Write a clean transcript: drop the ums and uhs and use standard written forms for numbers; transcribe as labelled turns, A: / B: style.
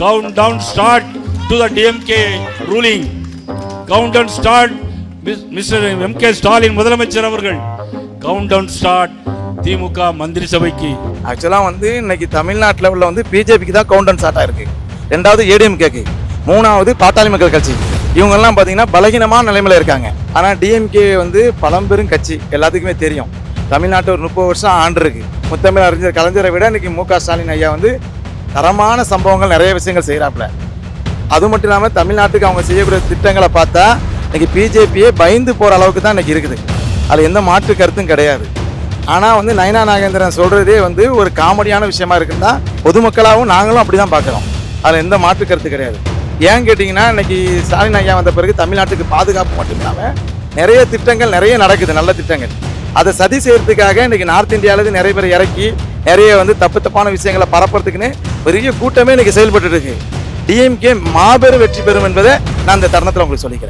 A: countdown start to the DMK ruling. Countdown start. Mr. MK Stalin முதலமைச்சர் அவர்கள் countdown start திமுக மந்திரி சபைக்கு.
B: ஆக்சுவலாக வந்து இன்னைக்கு தமிழ்நாட்டில் உள்ள வந்து பிஜேபிக்கு தான் கவுண்டவுன் ஸ்டார்ட் ஆயிருக்கு. ரெண்டாவது ஏடிஎம்கேக்கு, மூணாவது பாட்டாளி மக்கள் கட்சி. இவங்கெல்லாம் பார்த்தீங்கன்னா பலகீனமான நிலைமையில் இருக்காங்க. ஆனால் டிஎம்கே வந்து பழம்பெரும் கட்சி, எல்லாத்துக்குமே தெரியும். தமிழ்நாட்டை ஒரு 30 வருஷம் ஆண்டிருக்கு. முத்தமிழ் அறிஞர் கலைஞரை விட இன்னைக்கு மு க ஸ்டாலின் ஐயா வந்து தரமான சம்பவங்கள் நிறைய விஷயங்கள் செய்கிறாப்புல. அது மட்டும் இல்லாமல் தமிழ்நாட்டுக்கு அவங்க செய்யக்கூடிய திட்டங்களை பார்த்தா இன்னைக்கு பிஜேபியே பயந்து போகிற அளவுக்கு தான் இன்னைக்கு இருக்குது. அதில் எந்த மாற்று கருத்தும் கிடையாது. ஆனால் வந்து நயனா நாகேந்திரன் சொல்கிறதே வந்து ஒரு காமெடியான விஷயமா இருக்குன்னா பொதுமக்களாகவும் நாங்களும் அப்படி தான் பார்க்குறோம். அதில் எந்த மாற்று கருத்து கிடையாது. ஏன் கேட்டிங்கன்னா இன்னைக்கு ஸ்டாலின் ஐயா வந்த பிறகு தமிழ்நாட்டுக்கு பாதுகாப்பு மட்டும் இல்லாமல் நிறைய திட்டங்கள் நிறைய நடக்குது, நல்ல திட்டங்கள். அதை சதி செய்யறதுக்காக இன்னைக்கு நார்த் இந்தியாவிலேருந்து நிறைய பேர் இறக்கி நிறைய வந்து தப்பான விஷயங்களை பரப்புறதுக்குன்னு பெரிய கூட்டமே இன்னைக்கு செயல்பட்டு இருக்கு. டிஎம்கே மாபெரும் வெற்றி பெறும் என்பதை நான் இந்த தருணத்தில் உங்களுக்கு சொல்லிக்கிறேன்.